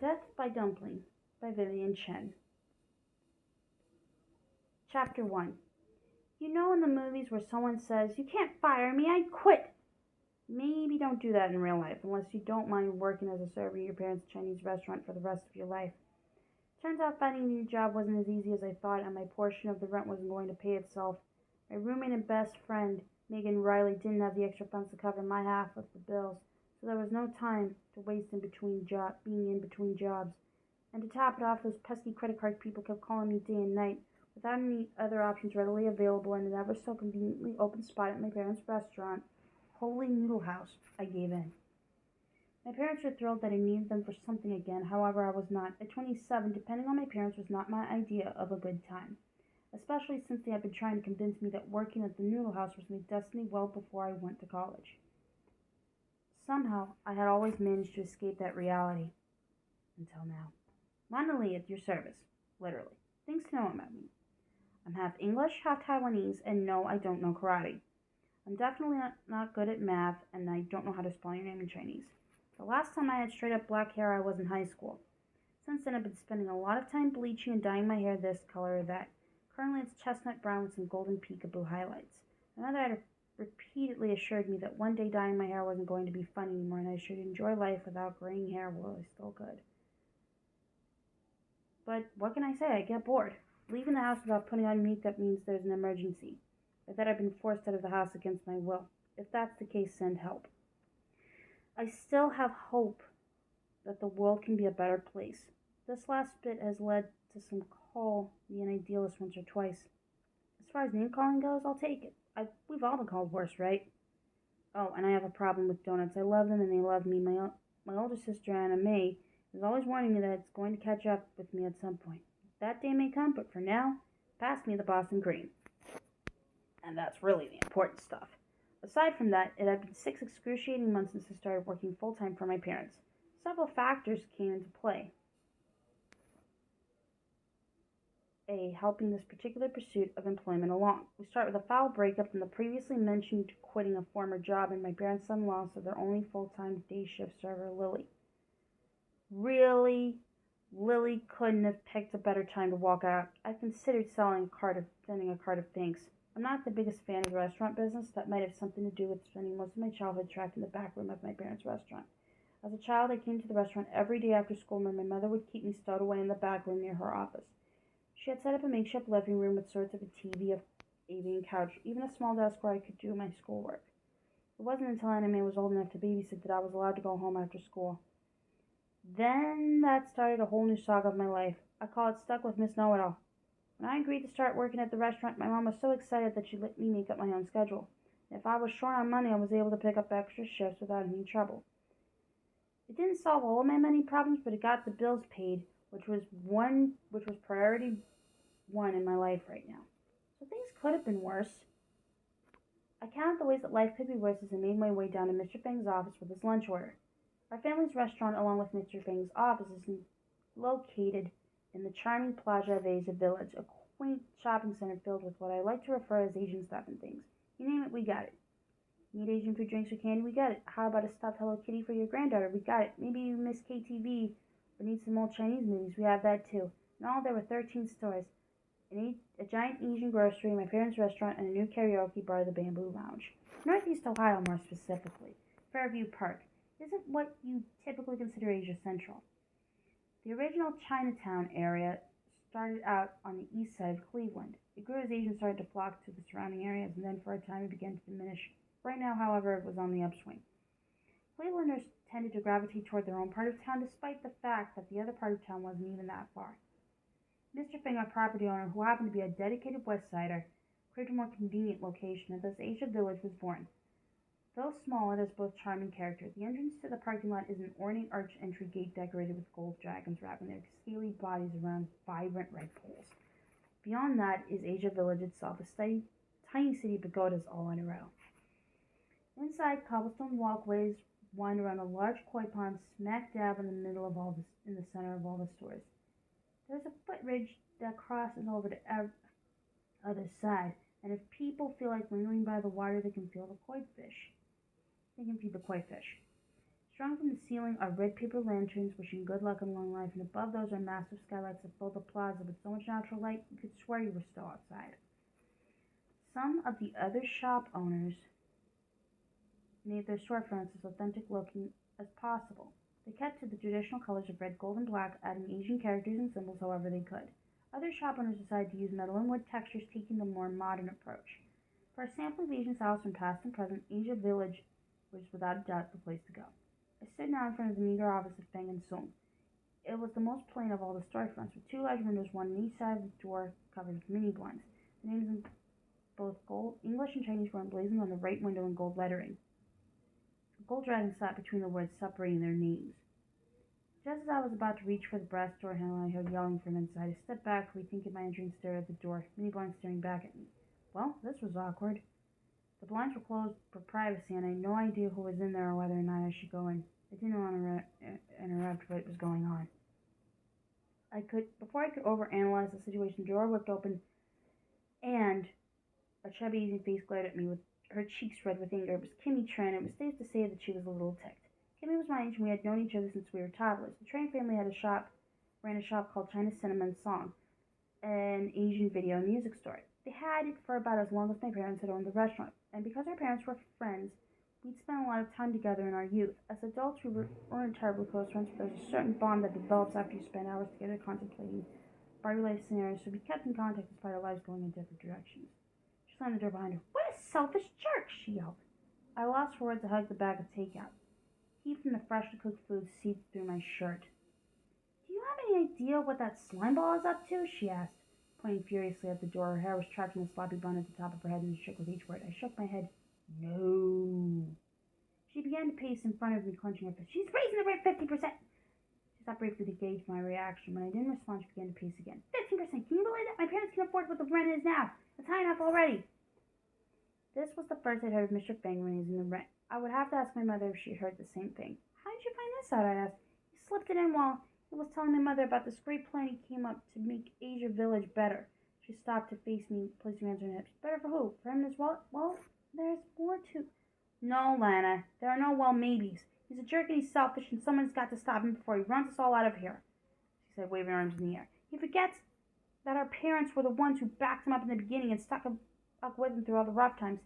Death by Dumpling by Vivian Chen. Chapter 1. You know in the movies where someone says, "You can't fire me, I quit." Maybe don't do that in real life unless you don't mind working as a server at your parents' Chinese restaurant for the rest of your life. Turns out finding a new job wasn't as easy as I thought, and my portion of the rent wasn't going to pay itself. My roommate and best friend, Megan Riley, didn't have the extra funds to cover my half of the bills, so there was no time to waste being in between jobs. And to top it off, those pesky credit card people kept calling me day and night. Without any other options readily available in an ever so conveniently open spot at my parents' restaurant, Holy Noodle House, I gave in. My parents were thrilled that I needed them for something again. However, I was not. At 27, depending on my parents was not my idea of a good time, especially since they had been trying to convince me that working at the Noodle House was my destiny well before I went to college. Somehow, I had always managed to escape that reality. Until now. Lana at your service. Literally. Things to know about me. I'm half English, half Taiwanese, and no, I don't know karate. I'm definitely not good at math, and I don't know how to spell your name in Chinese. The last time I had straight up black hair, I was in high school. Since then, I've been spending a lot of time bleaching and dyeing my hair this color or that. Currently, it's chestnut brown with some golden peekaboo highlights. My mother had repeatedly assured me that one day dyeing my hair wasn't going to be fun anymore, and I should enjoy life without graying hair while I still could. But what can I say? I get bored. Leaving the house without putting on makeup means there's an emergency, or that I've been forced out of the house against my will. If that's the case, send help. I still have hope that the world can be a better place. This last bit has led to some call me an idealist once or twice. As far as name calling goes, I'll take it. We've all been called worse, right? Oh, and I have a problem with donuts. I love them and they love me. My older sister, Anna May, is always warning me that it's going to catch up with me at some point. That day may come, but for now, pass me the Boston Cream. And that's really the important stuff. Aside from that, it had been 6 excruciating months since I started working full-time for my parents. Several factors came into play. Helping this particular pursuit of employment along. We start with a foul breakup and the previously mentioned quitting a former job, and my parents' son-in-law said their only full-time day shift server, Lily. Really? Lily couldn't have picked a better time to walk out. I considered sending a card of thanks. I'm not the biggest fan of the restaurant business. That might have something to do with spending most of my childhood trapped in the back room of my parents' restaurant. As a child, I came to the restaurant every day after school, and my mother would keep me stowed away in the back room near her office. She had set up a makeshift living room with sorts of a TV, a AV, and couch, even a small desk where I could do my schoolwork. It wasn't until Anna May was old enough to babysit that I was allowed to go home after school. Then that started a whole new saga of my life. I call it Stuck with Miss Know-It-All. When I agreed to start working at the restaurant, my mom was so excited that she let me make up my own schedule. If I was short on money, I was able to pick up extra shifts without any trouble. It didn't solve all of my money problems, but it got the bills paid, which was priority one in my life right now. So things could have been worse. I counted the ways that life could be worse as I made my way down to Mr. Fang's office with his lunch order. Our family's restaurant, along with Mr. Fang's office, is located in the charming Plaza of Asia Village, a quaint shopping center filled with what I like to refer as Asian stuff and things. You name it, we got it. Need Asian food, drinks, or candy? We got it. How about a stuffed Hello Kitty for your granddaughter? We got it. Maybe you miss KTV or need some old Chinese movies? We have that too. In all, there were 13 stores, a giant Asian grocery, my parents' restaurant, and a new karaoke bar, the Bamboo Lounge. Northeast Ohio, more specifically. Fairview Park isn't what you typically consider Asia Central. The original Chinatown area started out on the east side of Cleveland. It grew as Asians started to flock to the surrounding areas, and then for a time it began to diminish. Right now, however, it was on the upswing. Clevelanders tended to gravitate toward their own part of town, despite the fact that the other part of town wasn't even that far. Mr. Fang, our property owner, who happened to be a dedicated West Sider, craved a more convenient location, and thus Asia Village was born. Though small, it has both charm and character. The entrance to the parking lot is an ornate arch entry gate decorated with gold dragons wrapping their scaly bodies around vibrant red poles. Beyond that is Asia Village itself, a tiny city of pagodas all in a row. Inside, cobblestone walkways wind around a large koi pond smack dab in the center of all the stores. There's a footbridge that crosses over to the other side, and if people feel like lingering by the water, they can feed the koi fish. Strung from the ceiling are red paper lanterns wishing good luck and long life, and above those are massive skylights that fill the plaza with so much natural light you could swear you were still outside. Some of the other shop owners made their storefronts as authentic looking as possible. They kept to the traditional colors of red, gold, and black, adding Asian characters and symbols however they could. Other shop owners decided to use metal and wood textures, taking the more modern approach. For a sample of Asian styles from past and present, Asia Village was without a doubt the place to go. I stood now in front of the meager office of Feng and Sung. It was the most plain of all the storefronts, with two large windows, one on each side of the door covered with mini blinds. The names in both gold, English and Chinese were emblazoned on the right window in gold lettering. A gold dragon sat between the words, separating their names. Just as I was about to reach for the brass door handle, I heard yelling from inside. I stepped back, rethinking my entry, and stared at the door, many blinds staring back at me. Well, this was awkward. The blinds were closed for privacy, and I had no idea who was in there or whether or not I should go in. I didn't want to interrupt what was going on. Before I could overanalyze the situation, the door whipped open, and a chubby Asian face glared at me with her cheeks red with anger. It was Kimmy Tran, and it was safe to say that she was a little ticked. Kimmy was my age, and we had known each other since we were toddlers. The Tran family ran a shop called China Cinema and Song, an Asian video and music store. They had it for about as long as my parents had owned the restaurant, and because our parents were friends, we'd spent a lot of time together in our youth. As adults, we weren't terribly close friends, but there was a certain bond that develops after you spend hours together contemplating party life scenarios, so we kept in contact despite our lives going in different directions. She slammed the door behind her. "What a selfish jerk!" she yelled. I lost for words to hug the bag of takeout. Heat from the freshly cooked food seeped through my shirt. "Do you have any idea what that slime ball is up to?" she asked, pointing furiously at the door. Her hair was trapped in a sloppy bun at the top of her head and shook with each word. I shook my head. "No." She began to pace in front of me, clenching her fist. "She's raising the rent 50%. She stopped briefly to gauge my reaction. When I didn't respond, she began to pace again. 15%. Can you believe that? My parents can afford what the rent is now. It's high enough already." This was the first I'd heard of Mr. Feng raising the rent. I would have to ask my mother if she had heard the same thing. "How did you find this out?" I asked. "He slipped it in while he was telling my mother about this great plan he came up to make Asia Village better." She stopped to face me, placing her hands on her hips. "Better for who? For him as well?" "Well, there's more to—" "No, Lana, there are no well maybes. He's a jerk and he's selfish, and someone's got to stop him before he runs us all out of here," she said, waving her arms in the air. "He forgets that our parents were the ones who backed him up in the beginning and stuck with him through all the rough times.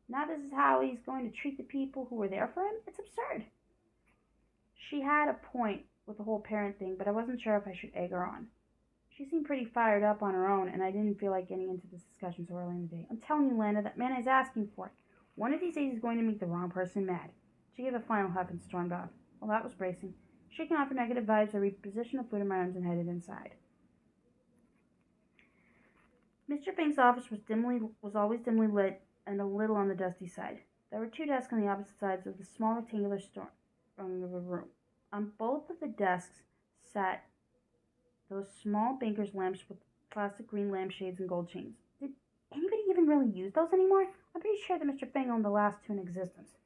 Now this is how he's going to treat the people who were there for him? It's absurd." She had a point with the whole parent thing, but I wasn't sure if I should egg her on. She seemed pretty fired up on her own, and I didn't feel like getting into this discussion so early in the day. "I'm telling you, Lana, that man is asking for it. One of these days he's going to make the wrong person mad." She gave a final huff and stormed off. Well, that was bracing. Shaking off her negative vibes, I repositioned the food in my arms and headed inside. Mr. Fink's office was always dimly lit and a little on the dusty side. There were two desks on the opposite sides of the small rectangular store of a room. On both of the desks sat those small banker's lamps with plastic green lampshades and gold chains. Did anybody even really use those anymore? I'm pretty sure that Mr. Feng owned the last two in existence.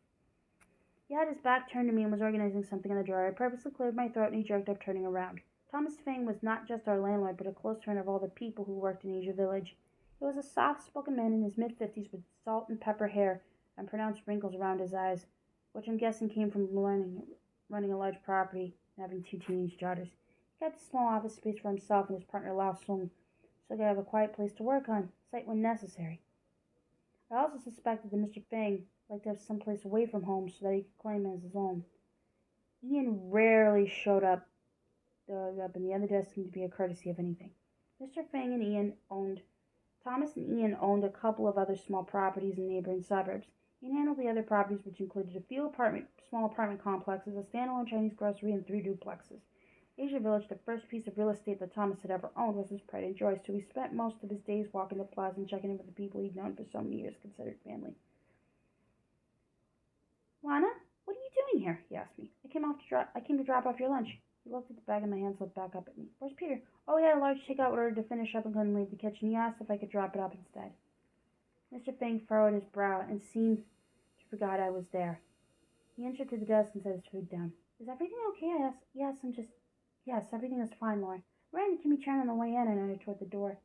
He had his back turned to me and was organizing something in the drawer. I purposely cleared my throat and he jerked up, turning around. Thomas Feng was not just our landlord, but a close friend of all the people who worked in Asia Village. He was a soft-spoken man in his mid-50s with salt and pepper hair and pronounced wrinkles around his eyes, which I'm guessing came from running a large property and having two teenage daughters. He kept a small office space for himself and his partner Lao Sung, so he could have a quiet place to work on site when necessary. I also suspected that Mr. Feng liked to have some place away from home so that he could claim it as his own. Ian rarely showed up, and the other desk seemed to be a courtesy of anything. Thomas and Ian owned a couple of other small properties in neighboring suburbs. Ian handled the other properties, which included a few small apartment complexes, a standalone Chinese grocery, and 3 duplexes. Asia Village, the first piece of real estate that Thomas had ever owned, was his pride and joy, so he spent most of his days walking the plaza and checking in with the people he'd known for so many years, considered family. "Lana, what are you doing here?" he asked me. I came to drop off your lunch." He looked at the bag in my hand, looked back up at me. "Where's Peter?" "Oh, he had a large takeout order to finish up and couldn't leave the kitchen. He asked if I could drop it up instead." Mr. Feng furrowed his brow and seemed to forget I was there. He inched up to the desk and set his food down. "Is everything okay?" I asked. Yes, everything is fine, Laura. Ryan can be turned on the way in," and I nodded toward the door.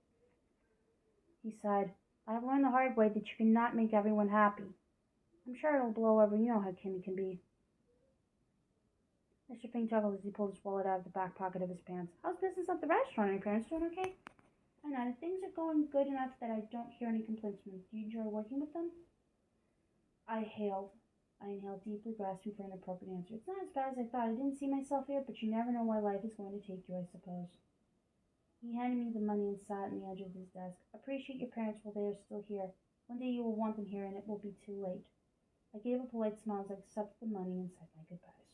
He sighed. "I have learned the hard way that you cannot make everyone happy. I'm sure it'll blow over. You know how Kimmy can be." faint chuckle as he pulled his wallet out of the back pocket of his pants. How's business at the restaurant? Are your parents doing okay? I know, things are going good enough that I don't hear any complaints from them. Do you enjoy working with them? I hailed. I inhaled deeply, grasping for an appropriate answer. It's not as bad as I thought. I didn't see myself here, but you never know where life is going to take you, I suppose. He handed me the money and sat on the edge of his desk. Appreciate your parents while they are still here. One day you will want them here, and it will be too late. I gave a polite smile as I accepted the money and said my goodbyes.